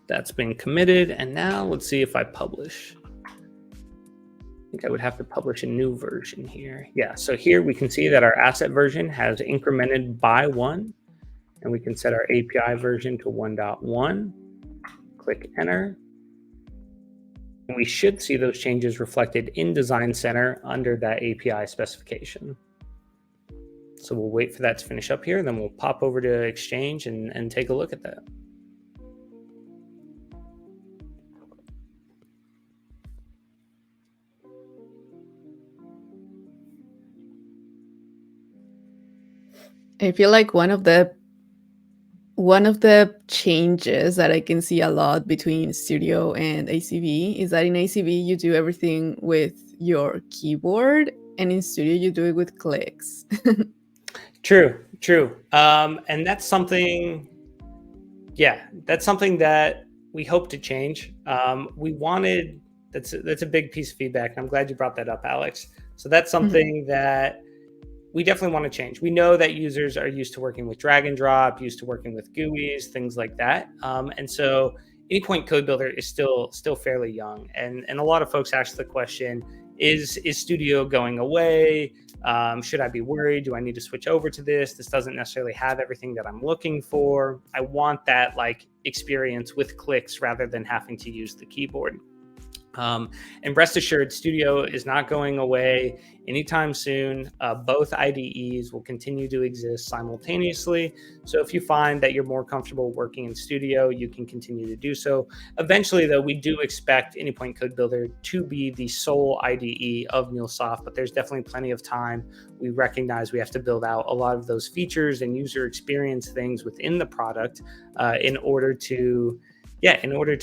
That's been committed, and now let's see if I publish. I think I would have to publish a new version here. Yeah, so here we can see that our asset version has incremented by 1, and we can set our API version to 1.1. Click enter. And we should see those changes reflected in Design Center under that API specification. So we'll wait for that to finish up here, and then we'll pop over to Exchange and take a look at that. I feel like one of the changes that I can see a lot between Studio and ACB is that in ACB you do everything with your keyboard, and in Studio you do it with clicks. True. And that's something, that's something that we hope to change. That's a big piece of feedback, and I'm glad you brought that up, Alex. So that's something that we definitely want to change. We know that users are used to working with drag and drop, used to working with GUIs, things like that. And so Anypoint Code Builder is still fairly young. And a lot of folks ask the question, is Studio going away? Should I be worried? Do I need to switch over to this? This doesn't necessarily have everything that I'm looking for. I want that like experience with clicks rather than having to use the keyboard. And rest assured, Studio is not going away anytime soon. Both IDEs will continue to exist simultaneously. So if you find that you're more comfortable working in Studio, you can continue to do so. Eventually, though, we do expect Anypoint Code Builder to be the sole IDE of MuleSoft, but there's definitely plenty of time. We recognize we have to build out a lot of those features and user experience things within the product in order to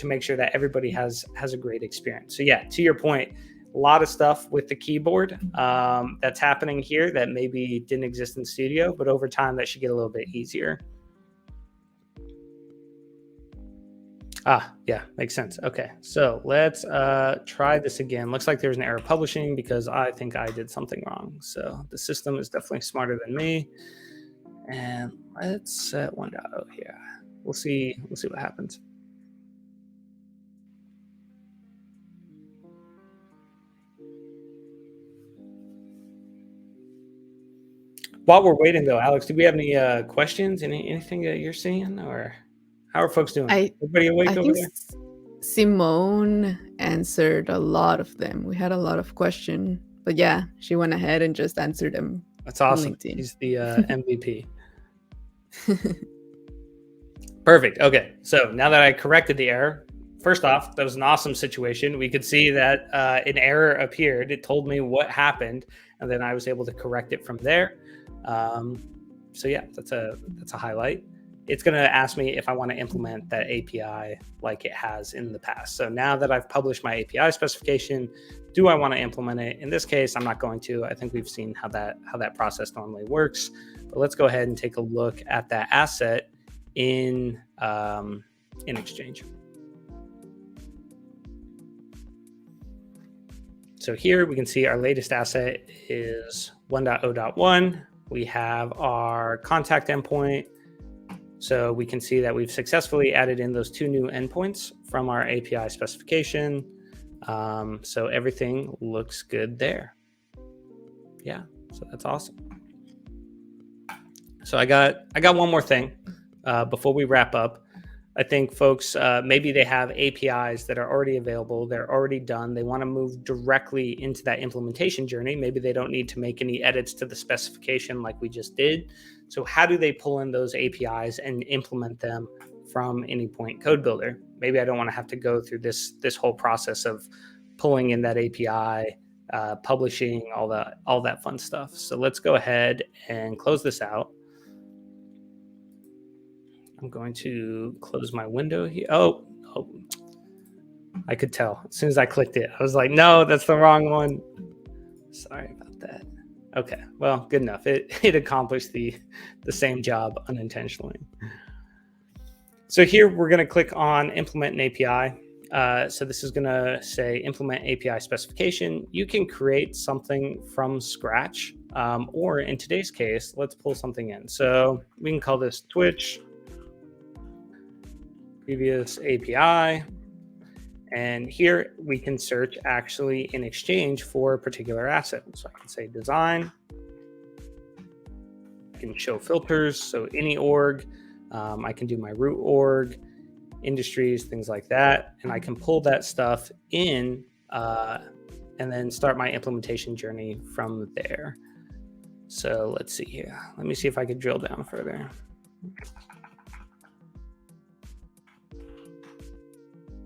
make sure that everybody has a great experience. So to your point, a lot of stuff with the keyboard that's happening here that maybe didn't exist in Studio, but over time that should get a little bit easier. Makes sense. Okay, so let's try this again. Looks like there's an error publishing because I think I did something wrong. So the system is definitely smarter than me. And let's set 1.0 here. We'll see what happens. While we're waiting, though, Alex, do we have any questions? Anything that you're seeing, or how are folks doing? Everybody awake over there? Simone answered a lot of them. We had a lot of questions, but she went ahead and just answered them. That's awesome. He's the MVP. Perfect. Okay, so now that I corrected the error, first off, that was an awesome situation. We could see that an error appeared. It told me what happened, and then I was able to correct it from there. That's a highlight. It's going to ask me if I want to implement that API like it has in the past. So now that I've published my API specification, do I want to implement it? In this case, I'm not going to. I think we've seen how that process normally works. But let's go ahead and take a look at that asset in Exchange. So here we can see our latest asset is 1.0.1. We have our contact endpoint. So we can see that we've successfully added in those two new endpoints from our API specification. So everything looks good there. So that's awesome. So I got one more thing before we wrap up. I think folks, maybe they have APIs that are already available. They're already done. They want to move directly into that implementation journey. Maybe they don't need to make any edits to the specification like we just did. So how do they pull in those APIs and implement them from Anypoint Code Builder? Maybe I don't want to have to go through this whole process of pulling in that API, publishing, all that fun stuff. So let's go ahead and close this out. I'm going to close my window here. Oh, I could tell as soon as I clicked it. I was like, no, that's the wrong one. Sorry about that. Okay, well, good enough. It accomplished the same job unintentionally. So here we're going to click on implement an API. So this is going to say implement API specification. You can create something from scratch, or in today's case, let's pull something in. So we can call this Twitch previous API. And here we can search actually in Exchange for a particular asset. So I can say design. I can show filters. So any org. I can do my root org, industries, things like that. And I can pull that stuff in and then start my implementation journey from there. So let's see here. Let me see if I could drill down further.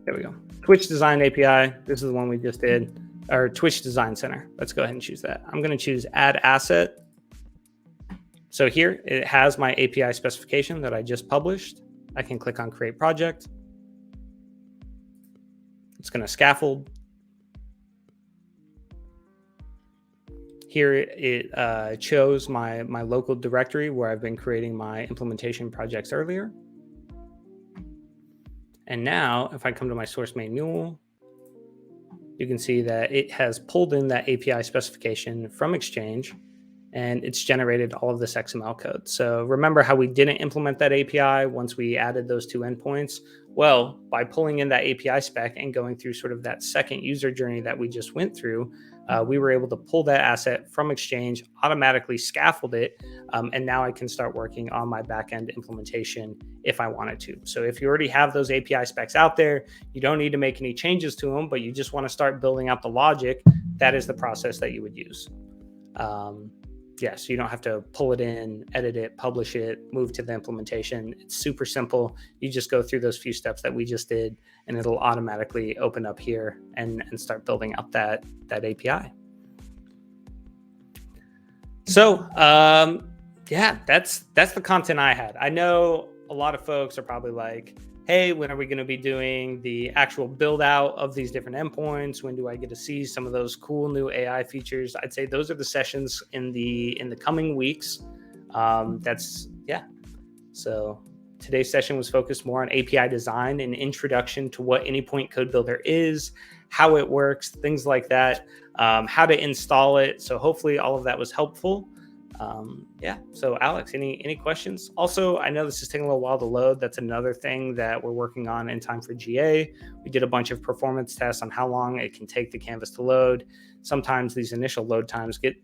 There we go. Twitch Design API. This is the one we just did. Or Twitch Design Center. Let's go ahead and choose that. I'm going to choose Add Asset. So here it has my API specification that I just published. I can click on Create Project. It's going to scaffold. Here it chose my local directory where I've been creating my implementation projects earlier. And now if I come to my source main Mule, you can see that it has pulled in that API specification from Exchange and it's generated all of this XML code. So remember how we didn't implement that API once we added those two endpoints? Well, by pulling in that API spec and going through sort of that second user journey that we just went through, we were able to pull that asset from Exchange, automatically scaffold it, and now I can start working on my backend implementation if I wanted to. So if you already have those API specs out there, you don't need to make any changes to them, but you just want to start building out the logic, that is the process that you would use. So you don't have to pull it in, edit it, publish it, move to the implementation. It's super simple. You just go through those few steps that we just did, and it'll automatically open up here and start building out that API. So that's the content I had. I know a lot of folks are probably like, hey, when are we going to be doing the actual build out of these different endpoints? When do I get to see some of those cool new AI features? I'd say those are the sessions in the coming weeks. So today's session was focused more on API design and introduction to what Anypoint Code Builder is, how it works, things like that, how to install it. So hopefully all of that was helpful. So Alex, any questions? Also, I know this is taking a little while to load. That's another thing that we're working on in time for GA. We did a bunch of performance tests on how long it can take the canvas to load. Sometimes these initial load times get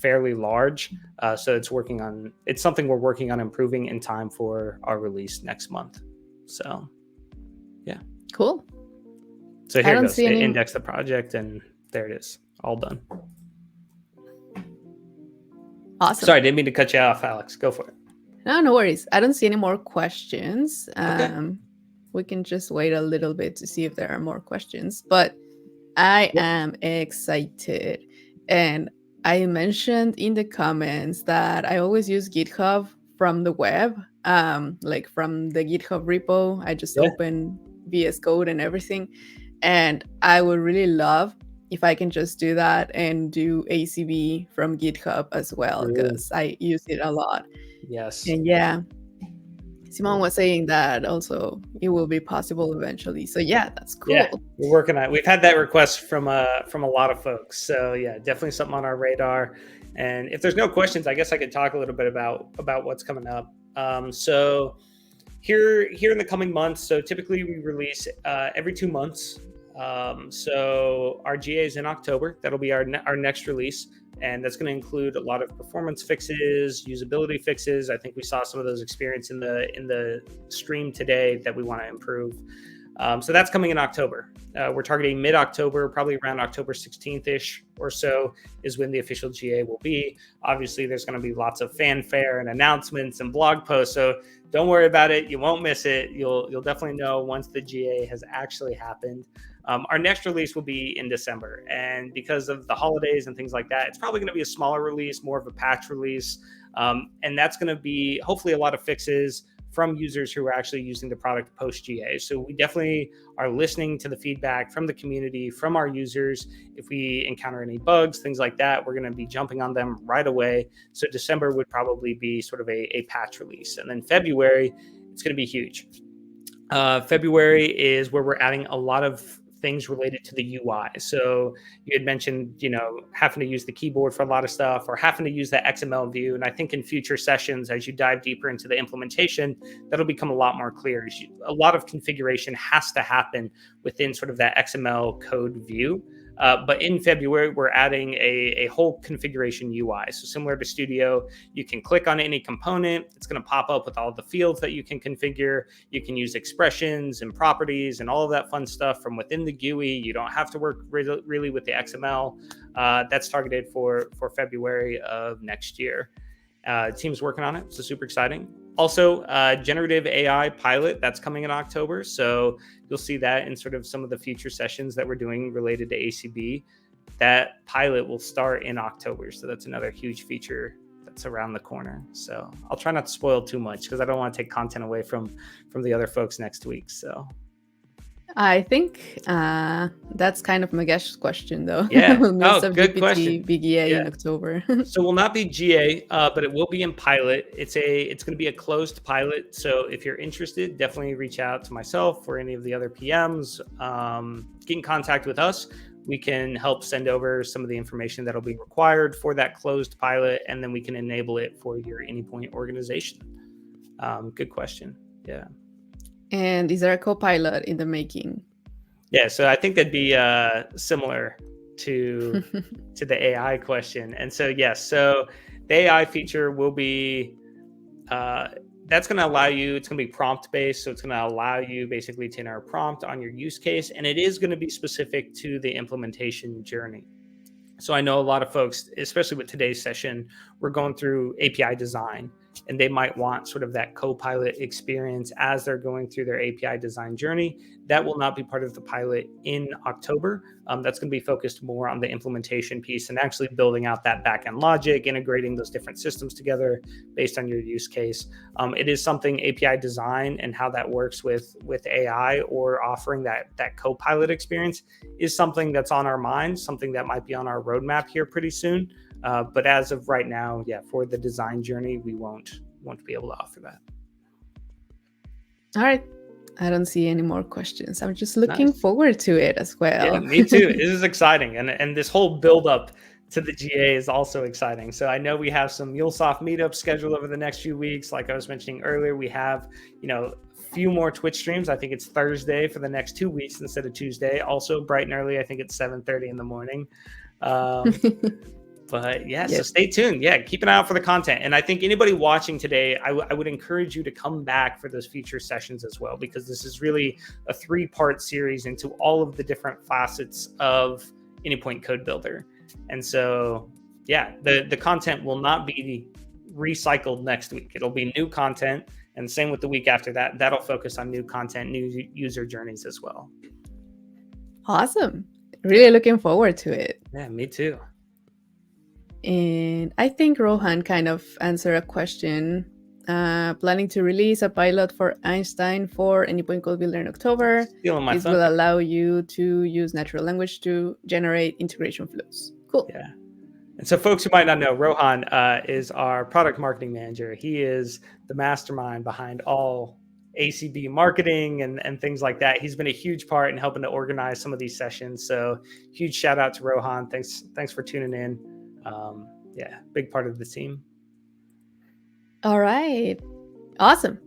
fairly large. So it's something we're working on improving in time for our release next month. So yeah. Cool. So here it goes. Index the project and there it is. All done. Awesome. Sorry, I didn't mean to cut you off, Alex. Go for it. No worries. I don't see any more questions. Okay. We can just wait a little bit to see if there are more questions. But I am excited. And I mentioned in the comments that I always use GitHub from the web, like from the GitHub repo. I just open VS Code and everything. And I would really love if I can just do that and do ACB from GitHub as well, because I use it a lot. Yes. And yeah, Simon was saying that also it will be possible eventually. So yeah, that's cool. Yeah, we're working on it. We've had that request from a lot of folks. So yeah, definitely something on our radar. And if there's no questions, I guess I could talk a little bit about what's coming up. So here in the coming months, so typically we release every 2 months. So our GA is in October. That'll be our next release. And that's going to include a lot of performance fixes, usability fixes. I think we saw some of those experience in the stream today that we want to improve. So that's coming in October. We're targeting mid-October, probably around October 16th-ish or so is when the official GA will be. Obviously, there's going to be lots of fanfare and announcements and blog posts. So don't worry about it. You won't miss it. You'll definitely know once the GA has actually happened. Our next release will be in December. And because of the holidays and things like that, it's probably going to be a smaller release, more of a patch release. And that's going to be hopefully a lot of fixes from users who are actually using the product post GA. So we definitely are listening to the feedback from the community, from our users. If we encounter any bugs, things like that, we're going to be jumping on them right away. So December would probably be sort of a patch release. And then February, it's going to be huge. February is where we're adding a lot of things related to the UI. So you had mentioned, having to use the keyboard for a lot of stuff or having to use that XML view. And I think in future sessions, as you dive deeper into the implementation, that'll become a lot more clear. A lot of configuration has to happen within sort of that XML code view. But in February, we're adding a whole configuration UI. So similar to Studio, you can click on any component. It's going to pop up with all the fields that you can configure. You can use expressions and properties and all of that fun stuff from within the GUI. You don't have to work really with the XML. That's targeted for February of next year. The team's working on it, so super exciting. Also, generative AI pilot, that's coming in October. So you'll see that in sort of some of the future sessions that we're doing related to ACB. That pilot will start in October. So that's another huge feature that's around the corner. So I'll try not to spoil too much because I don't want to take content away from the other folks next week. So I think that's kind of Magesh's question, though. Yeah. MuleSoft Good GPT question. Big EA in Yeah. October. So it will not be GA, but it will be in pilot. It's going to be a closed pilot. So if you're interested, definitely reach out to myself or any of the other PMs. Get in contact with us. We can help send over some of the information that'll be required for that closed pilot, and then we can enable it for your Anypoint organization. Good question. Yeah. And is there a co-pilot in the making? Yeah, so I think that'd be similar to the AI question. And so, yes, so the AI feature will be, that's going to allow you, it's going to be prompt based. So it's going to allow you basically to enter a prompt on your use case. And it is going to be specific to the implementation journey. So I know a lot of folks, especially with today's session, we're going through API design, and they might want sort of that co-pilot experience as they're going through their API design journey. That will not be part of the pilot in October. That's going to be focused more on the implementation piece and actually building out that backend logic, integrating those different systems together based on your use case. It is something API design and how that works with AI or offering that co-pilot experience is something that's on our minds, something that might be on our roadmap here pretty soon. But as of right now, for the design journey, we won't be able to offer that. All right. I don't see any more questions. I'm just looking forward to it as well. Yeah, me too. This is exciting. And this whole build up to the GA is also exciting. So I know we have some MuleSoft meetups scheduled over the next few weeks. Like I was mentioning earlier, we have, a few more Twitch streams. I think it's Thursday for the next 2 weeks instead of Tuesday. Also bright and early. I think it's 7:30 in the morning. But so stay tuned. Keep an eye out for the content. And I think anybody watching today, I would encourage you to come back for those future sessions as well, because this is really a 3-part series into all of the different facets of Anypoint Code Builder. And so, the content will not be recycled next week. It'll be new content. And same with the week after that. That'll focus on new content, new user journeys as well. Awesome. Really looking forward to it. Yeah, me too. And I think Rohan kind of answered a question. Planning to release a pilot for Einstein for Anypoint Code Builder in October. This will allow you to use natural language to generate integration flows. Cool. Yeah. And so folks who might not know, Rohan is our product marketing manager. He is the mastermind behind all ACB marketing and things like that. He's been a huge part in helping to organize some of these sessions. So huge shout out to Rohan. Thanks for tuning in. Big part of the team. All right. Awesome.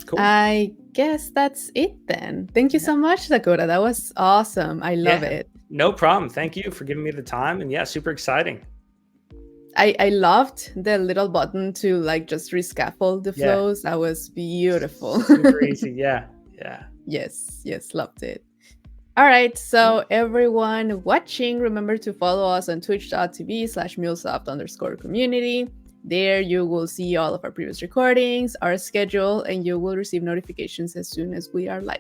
Cool. I guess that's it then. Thank you so much, Dakota. That was awesome. I love it. No problem. Thank you for giving me the time. And super exciting. I loved the little button to like just rescaffold the Yeah. flows. That was beautiful. Super easy. Yeah. Yeah. Yes, loved it. All right, so everyone watching, remember to follow us on twitch.tv/MuleSoft_community. There you will see all of our previous recordings, our schedule, and you will receive notifications as soon as we are live.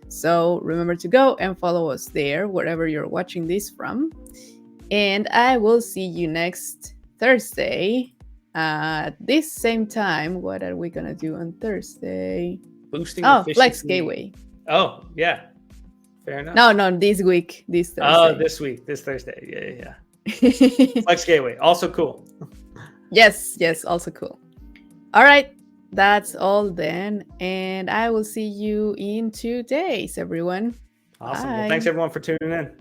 So remember to go and follow us there, wherever you're watching this from. And I will see you next Thursday at this same time. What are we going to do on Thursday? Boosting Flex efficiency. Gateway. Oh, yeah. Fair enough. No, this week, this Thursday. Oh, this week, this Thursday. Yeah. Flex Gateway, also cool. Yes, also cool. All right, that's all then. And I will see you in 2 days, everyone. Awesome. Bye. Well, thanks everyone for tuning in.